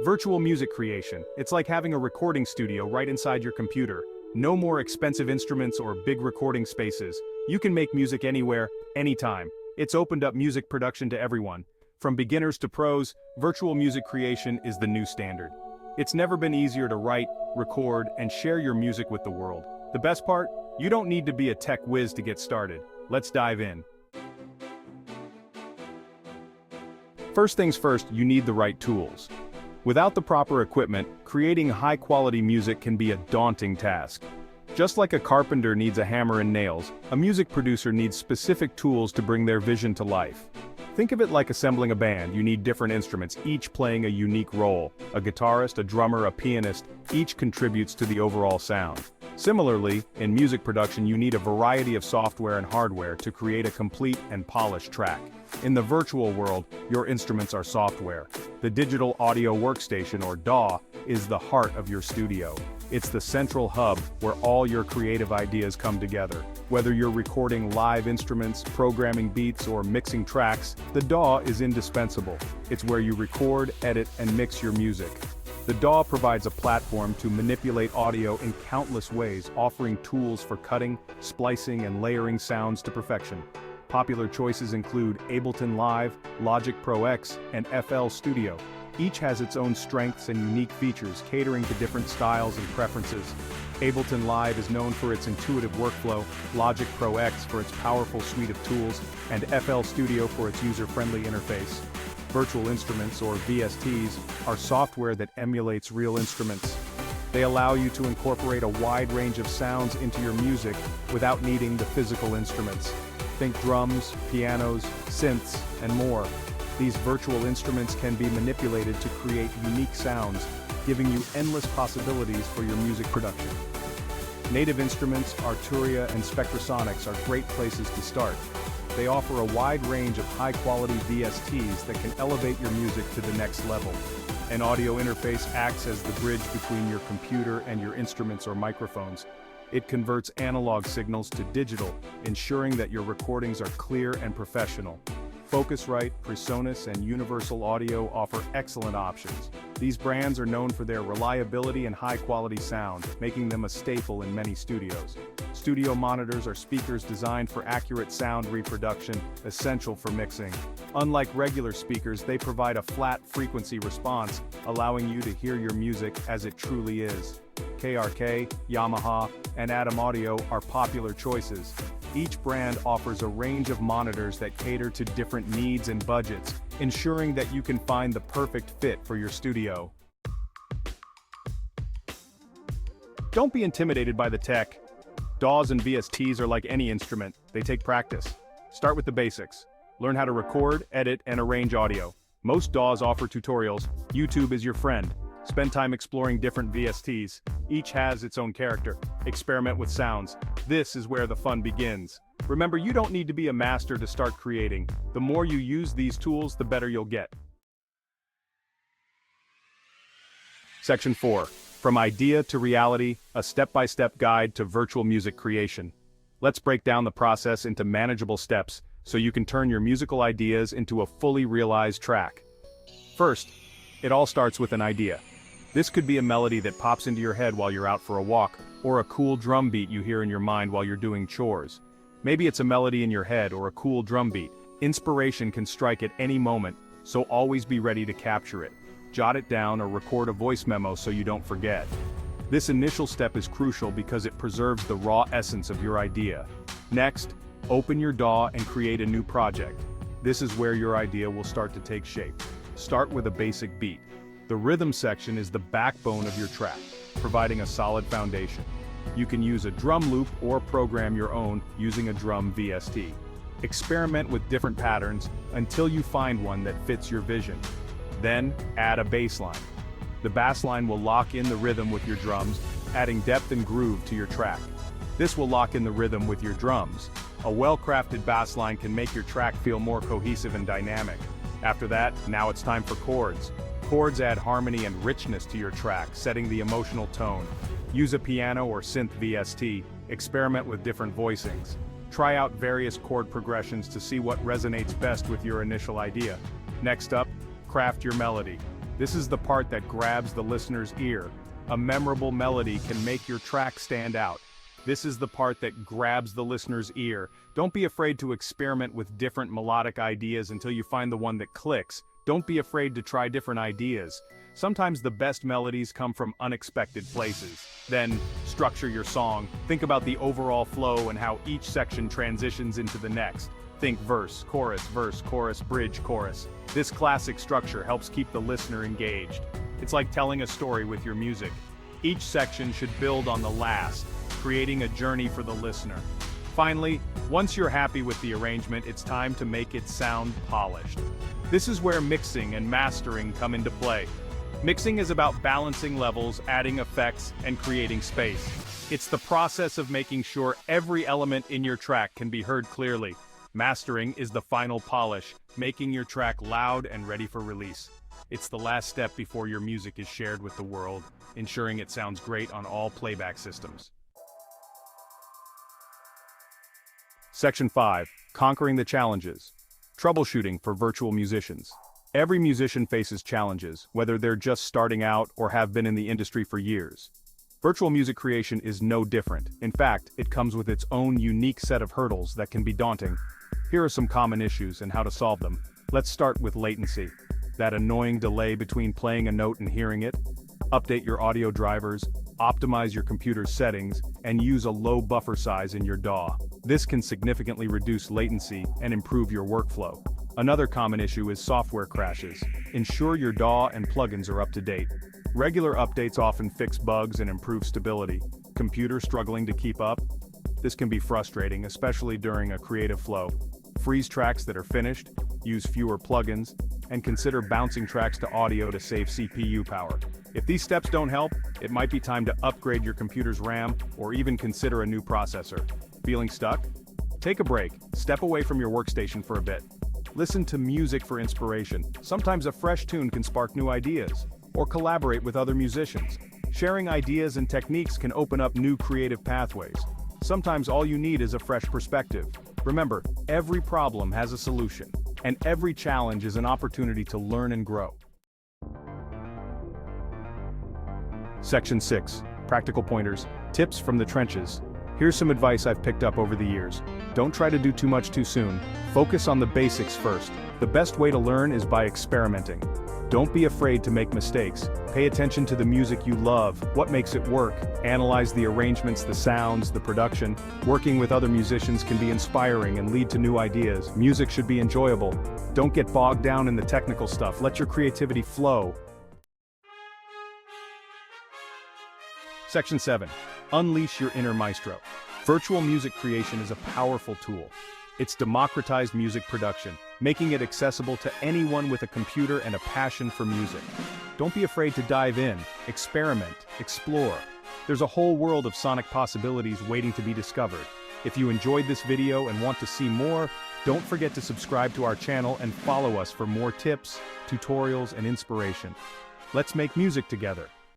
Virtual music creation. It's like having a recording studio right inside your computer. No more expensive instruments or big recording spaces. You can make music anywhere, anytime. It's opened up music production to everyone. From beginners to pros, virtual music creation is the new standard. It's never been easier to write, record, and share your music with the world. The best part? You don't need to be a tech whiz to get started. Let's dive in. First things first, you need the right tools. Without the proper equipment, creating high-quality music can be a daunting task. Just like a carpenter needs a hammer and nails, a music producer needs specific tools to bring their vision to life. Think of it like assembling a band. You need different instruments, each playing a unique role. A guitarist, a drummer, a pianist, each contributes to the overall sound. Similarly, in music production you need a variety of software and hardware to create a complete and polished track. In the virtual world, your instruments are software. The Digital Audio Workstation, or DAW, is the heart of your studio. It's the central hub where all your creative ideas come together. Whether you're recording live instruments, programming beats, or mixing tracks, the DAW is indispensable. It's where you record, edit, and mix your music. The DAW provides a platform to manipulate audio in countless ways, offering tools for cutting, splicing, and layering sounds to perfection. Popular choices include Ableton Live, Logic Pro X, and FL Studio. Each has its own strengths and unique features, catering to different styles and preferences. Ableton Live is known for its intuitive workflow, Logic Pro X for its powerful suite of tools, and FL Studio for its user-friendly interface. Virtual instruments, or VSTs, are software that emulates real instruments. They allow you to incorporate a wide range of sounds into your music without needing the physical instruments. Think drums, pianos, synths, and more. These virtual instruments can be manipulated to create unique sounds, giving you endless possibilities for your music production. Native instruments, Arturia and Spectrasonics are great places to start. They offer a wide range of high-quality VSTs that can elevate your music to the next level. An audio interface acts as the bridge between your computer and your instruments or microphones. It converts analog signals to digital, ensuring that your recordings are clear and professional. Focusrite, Presonus, and Universal Audio offer excellent options. These brands are known for their reliability and high-quality sound, making them a staple in many studios. Studio monitors are speakers designed for accurate sound reproduction, essential for mixing. Unlike regular speakers, they provide a flat frequency response, allowing you to hear your music as it truly is. KRK, Yamaha, and Atom Audio are popular choices. Each brand offers a range of monitors that cater to different needs and budgets, ensuring that you can find the perfect fit for your studio. Don't be intimidated by the tech. DAWs and VSTs are like any instrument, they take practice. Start with the basics. Learn how to record, edit, and arrange audio. Most DAWs offer tutorials. YouTube is your friend. Spend time exploring different VSTs. Each has its own character. Experiment with sounds. This is where the fun begins. Remember, you don't need to be a master to start creating. The more you use these tools, the better you'll get. Section 4. From idea to reality, a step-by-step guide to virtual music creation. Let's break down the process into manageable steps so you can turn your musical ideas into a fully realized track. First, it all starts with an idea. This could be a melody that pops into your head while you're out for a walk, or a cool drum beat you hear in your mind while you're doing chores. Maybe it's a melody in your head or a cool drum beat. Inspiration can strike at any moment, so always be ready to capture it. Jot it down or record a voice memo so you don't forget. This initial step is crucial because it preserves the raw essence of your idea. Next, open your DAW and create a new project. This is where your idea will start to take shape. Start with a basic beat. The rhythm section is the backbone of your track, providing a solid foundation. You can use a drum loop or program your own using a drum VST. Experiment with different patterns until you find one that fits your vision. Then, add a bass line. The bass line will lock in the rhythm with your drums, adding depth and groove to your track. This will lock in the rhythm with your drums. A well-crafted bass line can make your track feel more cohesive and dynamic. After that, now it's time for chords. Chords add harmony and richness to your track, setting the emotional tone. Use a piano or synth VST, experiment with different voicings. Try out various chord progressions to see what resonates best with your initial idea. Next up, craft your melody. This is the part that grabs the listener's ear. A memorable melody can make your track stand out. This is the part that grabs the listener's ear. Don't be afraid to experiment with different melodic ideas until you find the one that clicks. Don't be afraid to try different ideas. Sometimes the best melodies come from unexpected places. Then, structure your song. Think about the overall flow and how each section transitions into the next. Think verse, chorus, bridge, chorus. This classic structure helps keep the listener engaged. It's like telling a story with your music. Each section should build on the last, creating a journey for the listener. Finally, once you're happy with the arrangement, it's time to make it sound polished. This is where mixing and mastering come into play. Mixing is about balancing levels, adding effects, and creating space. It's the process of making sure every element in your track can be heard clearly. Mastering is the final polish, making your track loud and ready for release. It's the last step before your music is shared with the world, ensuring it sounds great on all playback systems. Section 5. Conquering the challenges. Troubleshooting for virtual musicians. Every musician faces challenges, whether they're just starting out or have been in the industry for years. Virtual music creation is no different. In fact, it comes with its own unique set of hurdles that can be daunting. Here are some common issues and how to solve them. Let's start with latency. That annoying delay between playing a note and hearing it. Update your audio drivers, optimize your computer's settings, and use a low buffer size in your DAW. This can significantly reduce latency and improve your workflow. Another common issue is software crashes. Ensure your DAW and plugins are up to date. Regular updates often fix bugs and improve stability. Computer struggling to keep up? This can be frustrating, especially during a creative flow. Freeze tracks that are finished, use fewer plugins, and consider bouncing tracks to audio to save CPU power. If these steps don't help, it might be time to upgrade your computer's RAM or even consider a new processor. Feeling stuck? Take a break, step away from your workstation for a bit. Listen to music for inspiration. Sometimes a fresh tune can spark new ideas. Or collaborate with other musicians. Sharing ideas and techniques can open up new creative pathways. Sometimes all you need is a fresh perspective. Remember, every problem has a solution, and every challenge is an opportunity to learn and grow. Section 6. Practical pointers. Tips from the trenches. Here's some advice I've picked up over the years. Don't try to do too much too soon. Focus on the basics first. The best way to learn is by experimenting. Don't be afraid to make mistakes. Pay attention to the music you love, what makes it work. Analyze the arrangements, the sounds, the production. Working with other musicians can be inspiring and lead to new ideas. Music should be enjoyable. Don't get bogged down in the technical stuff. Let your creativity flow. Section 7. Unleash your inner maestro. Virtual music creation is a powerful tool. It's democratized music production, making it accessible to anyone with a computer and a passion for music. Don't be afraid to dive in, experiment, explore. There's a whole world of sonic possibilities waiting to be discovered. If you enjoyed this video and want to see more, don't forget to subscribe to our channel and follow us for more tips, tutorials, and inspiration. Let's make music together.